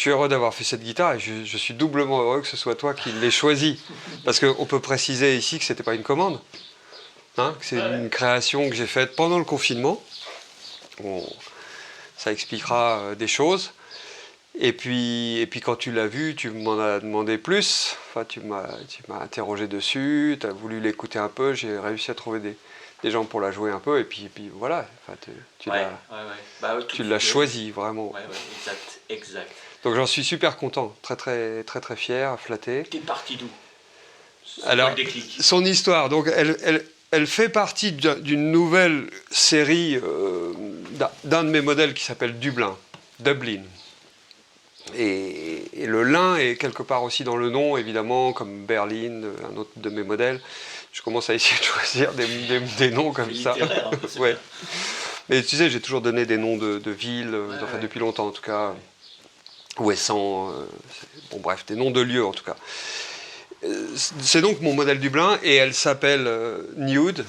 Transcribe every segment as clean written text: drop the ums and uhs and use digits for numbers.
suis heureux d'avoir fait cette guitare et je suis doublement heureux que ce soit toi qui l'aies choisie. Parce qu'on peut préciser ici que ce n'était pas une commande, hein, que c'est une création que j'ai faite pendant le confinement. Ça expliquera des choses. Et puis quand tu l'as vu, tu m'en as demandé plus. Enfin, tu m'as interrogé dessus, tu as voulu l'écouter un peu. J'ai réussi à trouver des gens pour la jouer un peu. Et puis voilà, enfin, tu l'as choisi vraiment. Ouais, exact. Donc j'en suis super content, très fier, flatté. T'es parti d'où? Alors, son histoire, donc elle fait partie d'une nouvelle série d'un de mes modèles qui s'appelle Dublin. Et le lin est quelque part aussi dans le nom, évidemment, comme Berlin, un autre de mes modèles. Je commence à essayer de choisir des noms comme ça. Hein, ouais. Mais tu sais, j'ai toujours donné des noms de villes, enfin depuis longtemps en tout cas. Ouessant, bon bref, des noms de lieux en tout cas. C'est donc mon modèle Dublin et elle s'appelle Nude.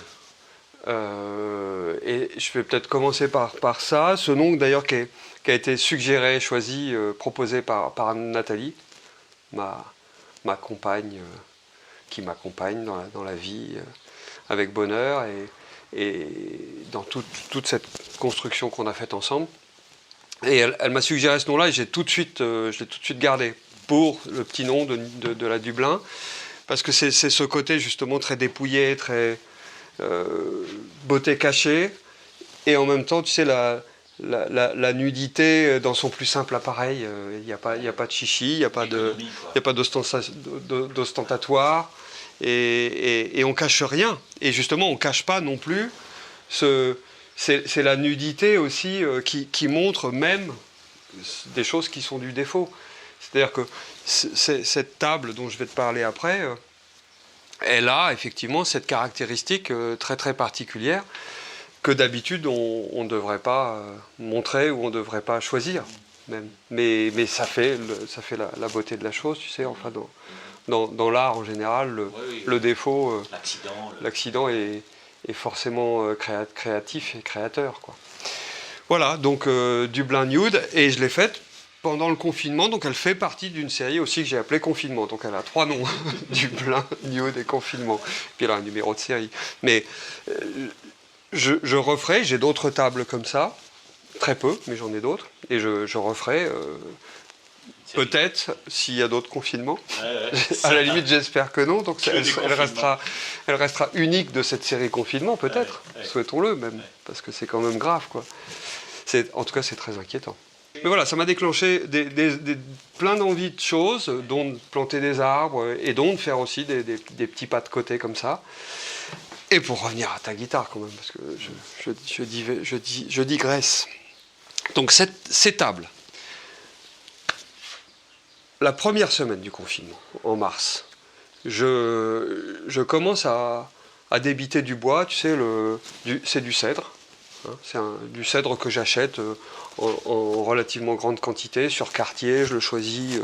Et je vais peut-être commencer par ça. Ce nom d'ailleurs qui a été suggéré, choisi, proposé par Nathalie, ma compagne, qui m'accompagne dans la vie avec bonheur et dans toute cette construction qu'on a faite ensemble. Et elle m'a suggéré ce nom-là et je l'ai tout de suite gardé pour le petit nom de la Dublin, parce que c'est ce côté justement très dépouillé, très beauté cachée, et en même temps, tu sais, la nudité dans son plus simple appareil. Il n'y a pas de chichi, il n'y a pas d'ostentatoire, et on cache rien. Et justement, on cache pas non plus c'est la nudité aussi qui montre même des choses qui sont du défaut. C'est-à-dire que cette table dont je vais te parler après, elle a effectivement cette caractéristique très particulière que d'habitude on ne devrait pas montrer ou on ne devrait pas choisir même. Mais ça fait la beauté de la chose, tu sais, enfin dans l'art en général, le défaut, l'accident est forcément créatif et créateur, quoi. Voilà, donc Dublin Nude, et je l'ai faite pendant le confinement, donc elle fait partie d'une série aussi que j'ai appelée Confinement, donc elle a 3 noms, Dublin, Nude et Confinement, puis elle a un numéro de série. Mais je referai, j'ai d'autres tables comme ça, très peu, mais j'en ai d'autres, et je referai peut-être s'il y a d'autres confinements. À la limite, j'espère que non. Donc elle restera unique de cette série confinement, peut-être. Souhaitons-le même, parce que c'est quand même grave, quoi. En tout cas, c'est très inquiétant. Mais voilà, ça m'a déclenché plein d'envies de choses, dont de planter des arbres et dont de faire aussi des petits pas de côté comme ça. Et pour revenir à ta guitare quand même, parce que je digresse. Donc ces tables. La première semaine du confinement, en mars, je commence à débiter du bois, tu sais, c'est du cèdre. Hein, c'est du cèdre que j'achète en relativement grande quantité sur quartier. Je le choisis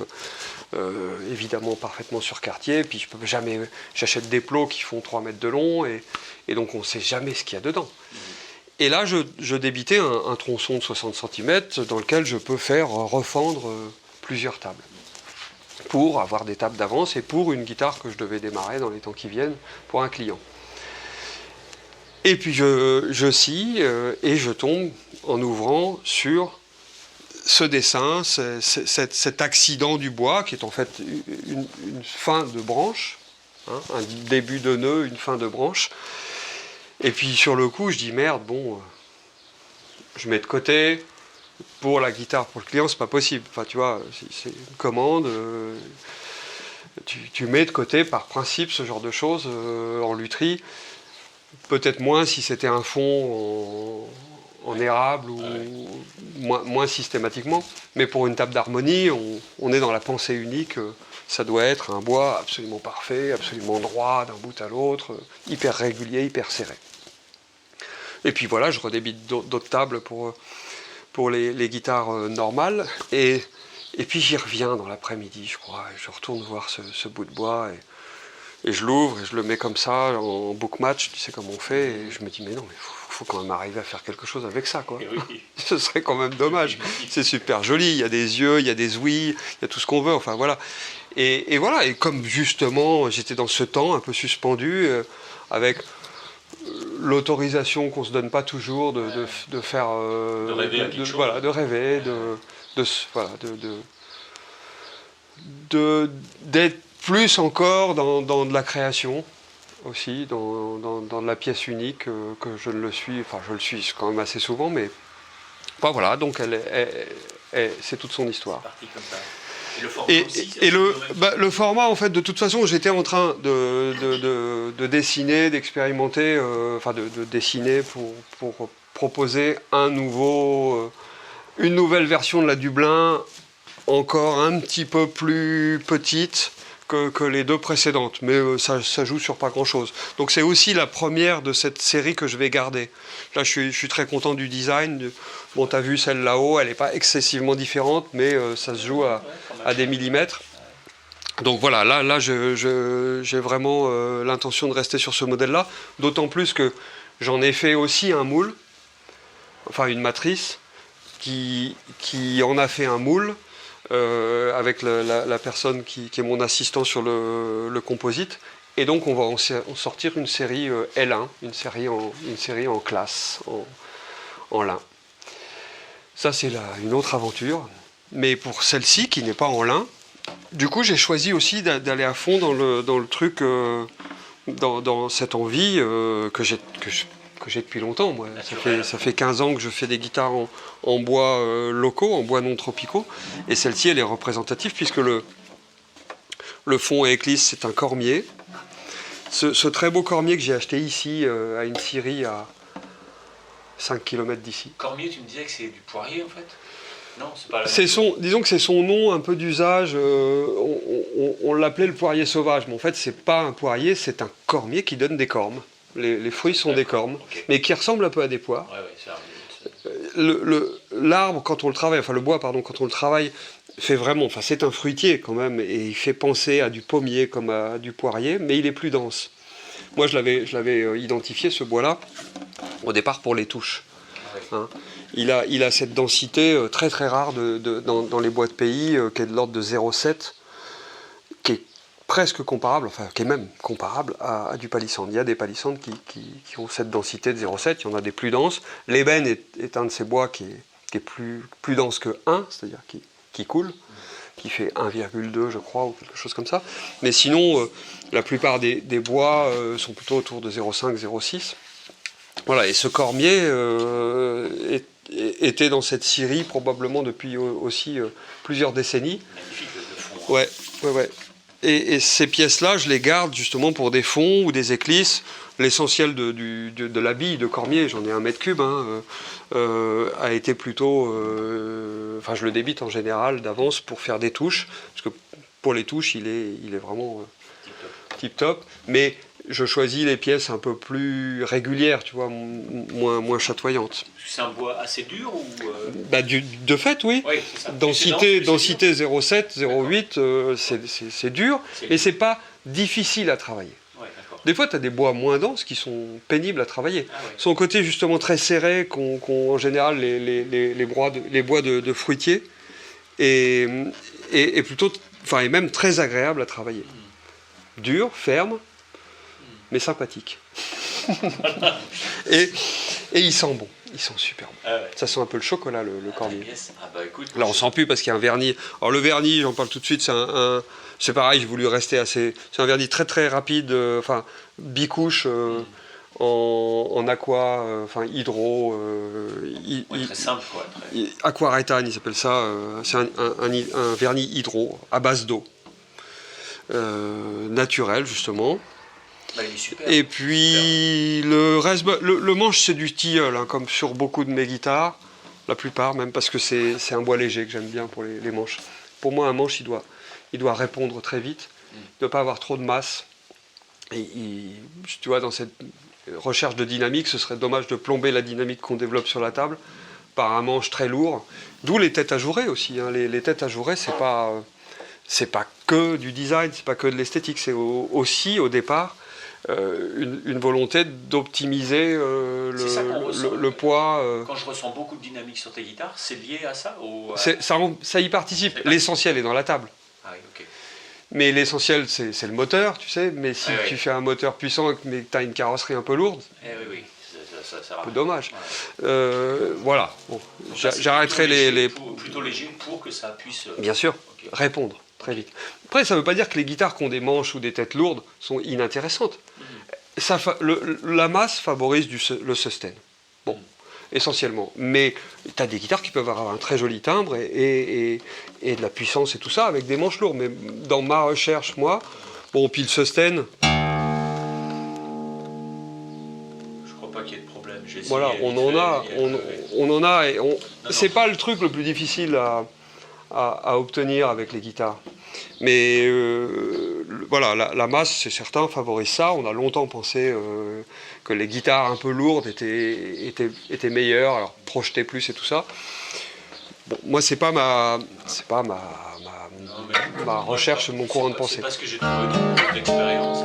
évidemment parfaitement sur quartier. Puis j'achète des plots qui font 3 mètres de long et donc on ne sait jamais ce qu'il y a dedans. Et là, je débitais un tronçon de 60 cm dans lequel je peux faire refendre plusieurs tables, pour avoir des tables d'avance et pour une guitare que je devais démarrer dans les temps qui viennent pour un client. Et puis je scie et je tombe en ouvrant sur ce dessin, cet accident du bois qui est en fait une fin de branche, hein, un début de nœud, une fin de branche. Et puis sur le coup, je dis merde, bon, je mets de côté. Pour la guitare, pour le client, c'est pas possible. Enfin, tu vois, c'est une commande. Tu mets de côté, par principe, ce genre de choses en lutherie. Peut-être moins si c'était un fond en érable ou moins systématiquement. Mais pour une table d'harmonie, on est dans la pensée unique. Ça doit être un bois absolument parfait, absolument droit d'un bout à l'autre, hyper régulier, hyper serré. Et puis voilà, je redébite d'autres tables pour les guitares normales, et puis j'y reviens dans l'après-midi, je crois, et je retourne voir ce bout de bois, Et je l'ouvre et je le mets comme ça en book match, tu sais comment on fait, et je me dis mais non, mais faut quand même arriver à faire quelque chose avec ça, quoi. Oui. Ce serait quand même dommage. C'est super joli, il y a des yeux, il y a des ouïes, il y a tout ce qu'on veut, enfin voilà. Et voilà, et comme justement j'étais dans ce temps un peu suspendu, avec l'autorisation qu'on se donne pas toujours de faire... De rêver à quelque chose. Voilà, de rêver, d'être plus encore dans de la création aussi, dans de la pièce unique, que je ne le suis, enfin je le suis quand même assez souvent, mais voilà, donc c'est toute son histoire. Parti comme ça. Et le format aussi, le format, en fait, de toute façon, j'étais en train de dessiner, d'expérimenter, de dessiner pour proposer une nouvelle version de la Dublin, encore un petit peu plus petite que les deux précédentes, mais ça joue sur pas grand-chose. Donc c'est aussi la première de cette série que je vais garder. Là, je suis très content du design. Bon, tu as vu celle là-haut, elle n'est pas excessivement différente, mais ça se joue à des millimètres. Donc voilà, là j'ai vraiment l'intention de rester sur ce modèle-là, d'autant plus que j'en ai fait aussi un moule, enfin une matrice, qui en a fait un moule, avec la personne qui est mon assistant sur le composite. Et donc on va en sortir une série L1, une série en classe, en lin. Ça c'est une autre aventure. Mais pour celle-ci, qui n'est pas en lin, du coup j'ai choisi aussi d'aller à fond dans le truc, dans cette envie que j'ai depuis longtemps. Moi. Ça fait 15 ans que je fais des guitares en bois locaux, en bois non tropicaux. Et celle-ci, elle est représentative puisque le fond éclisse, c'est un cormier. Ce très beau cormier que j'ai acheté ici, à une scierie à 5 km d'ici. Cormier, tu me disais que c'est du poirier en fait ? Non, c'est pas la disons que c'est son nom un peu d'usage. On l'appelait le poirier sauvage, mais en fait, c'est pas un poirier, c'est un cormier qui donne des cormes. Les fruits sont des cormes, okay, mais qui ressemblent un peu à des poires. L'arbre, quand on le travaille, enfin le bois, pardon, quand on le travaille, fait vraiment, enfin c'est un fruitier quand même, et il fait penser à du pommier comme à du poirier, mais il est plus dense. Moi, je l'avais identifié, ce bois-là, au départ pour les touches. Hein. Il a cette densité très très rare dans les bois de pays, qui est de l'ordre de 0,7, qui est presque comparable, enfin qui est même comparable à du palissandre. Il y a des palissandes qui ont cette densité de 0,7, il y en a des plus denses. L'ébène est un de ces bois qui est plus dense que 1, c'est-à-dire qui coule, qui fait 1,2 je crois, ou quelque chose comme ça. Mais sinon, la plupart des bois sont plutôt autour de 0,5, 0,6. Voilà, et ce cormier était dans cette scierie probablement depuis aussi plusieurs décennies. Magnifique le fond. Ouais. Et ces pièces-là, je les garde justement pour des fonds ou des éclisses. L'essentiel de la bille de cormier, j'en ai 1 mètre cube, a été plutôt... Enfin, je le débite en général d'avance pour faire des touches. Parce que pour les touches, il est vraiment tip-top. Mais je choisis les pièces un peu plus régulières, tu vois, moins chatoyantes. C'est un bois assez dur ou de fait, oui. Oui, c'est ça. Densité 0,7, 0,8, c'est dur, mais c'est pas difficile à travailler. Ouais, des fois, tu as des bois moins denses qui sont pénibles à travailler. Ah, ouais. Son côté justement très serré, qu'ont en général les bois de fruitiers, et plutôt, enfin, et même très agréable à travailler. Dur, ferme, mais sympathique. et il sent bon. Ils sont super bons. Ah ouais. Ça sent un peu le chocolat, le cormier. Yes. Ah bah, écoute, là, on sent plus parce qu'il y a un vernis. Alors, le vernis, j'en parle tout de suite, c'est pareil, j'ai voulu rester assez... C'est un vernis très très rapide, bicouche, en aqua, hydro... très simple, quoi. Aquarétane, ils appellent ça. C'est un vernis hydro, à base d'eau. Naturel, justement. Bah, il est super. Et puis le reste, le manche c'est du tilleul, comme sur beaucoup de mes guitares, la plupart même, parce que c'est un bois léger que j'aime bien pour les manches. Pour moi, un manche il doit répondre très vite, il ne doit pas avoir trop de masse. Et tu vois, dans cette recherche de dynamique, ce serait dommage de plomber la dynamique qu'on développe sur la table par un manche très lourd. D'où les têtes ajourées aussi. Les têtes ajourées, c'est pas que du design, c'est pas que de l'esthétique, c'est aussi au départ une volonté d'optimiser le poids. Quand je ressens beaucoup de dynamique sur tes guitares, c'est lié à ça Ça y participe. L'essentiel est dans la table. Ah oui, ok. Mais l'essentiel, c'est le moteur, tu sais. Mais si tu oui. fais un moteur puissant, mais que tu as une carrosserie un peu lourde, Oui. Ça c'est un peu dommage. Voilà. Bon. Donc J'arrêterai les... Plutôt léger pour que ça puisse... Bien sûr, répondre très vite. Après, ça ne veut pas dire que les guitares qui ont des manches ou des têtes lourdes sont inintéressantes. La masse favorise le sustain. Bon, essentiellement. Mais tu as des guitares qui peuvent avoir un très joli timbre et de la puissance et tout ça avec des manches lourdes. Mais dans ma recherche, moi, bon, puis le sustain... Je crois pas qu'il y ait de problème. Voilà, on en a et c'est pas le truc le plus difficile à obtenir avec les guitares. Mais voilà, la masse, c'est certain, favorise ça. On a longtemps pensé que les guitares un peu lourdes étaient meilleures, alors projetaient plus et tout ça. Bon, moi, c'est pas ma recherche, mon courant de pensée. C'est pas ce que j'ai trouvé d'expérience.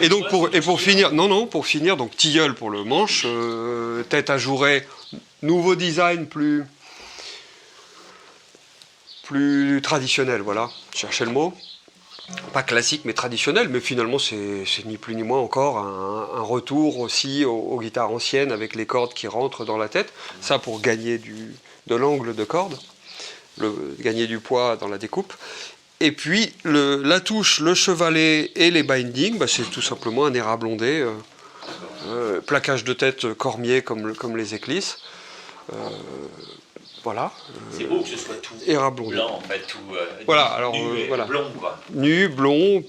Et donc pour finir, donc tilleul pour le manche, tête ajourée, nouveau design plus traditionnel, voilà, cherchez le mot. Pas classique mais traditionnel, mais finalement c'est ni plus ni moins encore un retour aussi aux guitares anciennes avec les cordes qui rentrent dans la tête, ça pour gagner de l'angle de corde, gagner du poids dans la découpe. Et puis la touche, le chevalet et les bindings, c'est tout simplement un érable ondé, plaquage de tête cormier comme les éclisses. Voilà. C'est beau que ce soit tout érable ondé. blanc en fait, tout voilà, alors, nu voilà. blond quoi. Nu, blond,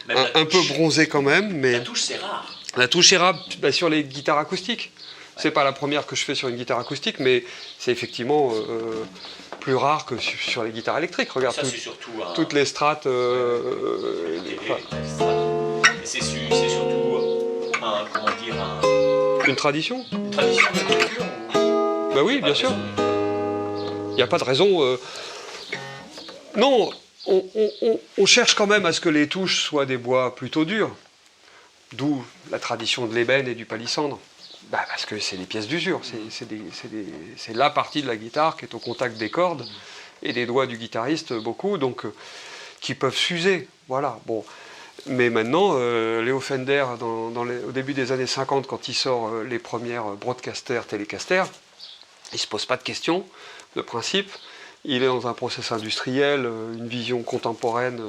un peu bronzé quand même. Mais la touche c'est rare. La touche érable sur les guitares acoustiques. C'est pas la première que je fais sur une guitare acoustique, mais c'est effectivement plus rare que sur les guitares électriques. Regarde, ça, c'est surtout toutes les strates. C'est surtout une tradition. Une tradition de culture. Bah oui, bien sûr. Il n'y a pas de raison. Non, on cherche quand même à ce que les touches soient des bois plutôt durs. D'où la tradition de l'ébène et du palissandre. Parce que c'est des pièces d'usure, c'est la partie de la guitare qui est au contact des cordes et des doigts du guitariste beaucoup, donc qui peuvent s'user. Voilà. Bon. Mais maintenant, Léo Fender, au début des années 50, quand il sort les premières Broadcaster, Telecaster, il ne se pose pas de questions de principe. Il est dans un process industriel, une vision contemporaine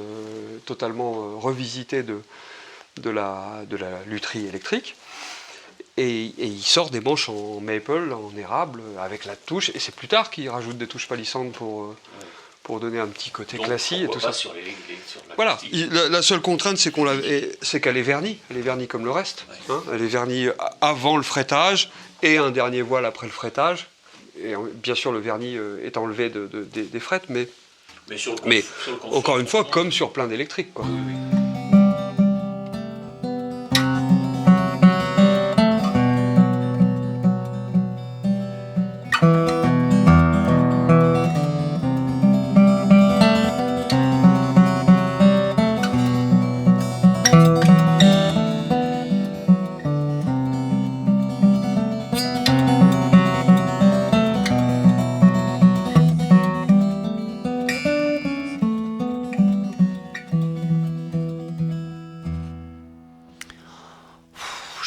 totalement revisitée de la lutherie électrique. Et il sort des manches en maple, en érable, avec la touche. Et c'est plus tard qu'il rajoute des touches palissandes pour donner un petit côté classique et tout ça. Sur voilà. La seule contrainte, c'est qu'elle est vernie. Elle est vernie comme le reste. Ouais. Hein, elle est vernie avant le fretage et un dernier voile après le fretage. Et bien sûr, le vernis est enlevé des frettes, mais encore une fois, comme sur plein d'électriques, quoi. Oui.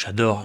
J'adore.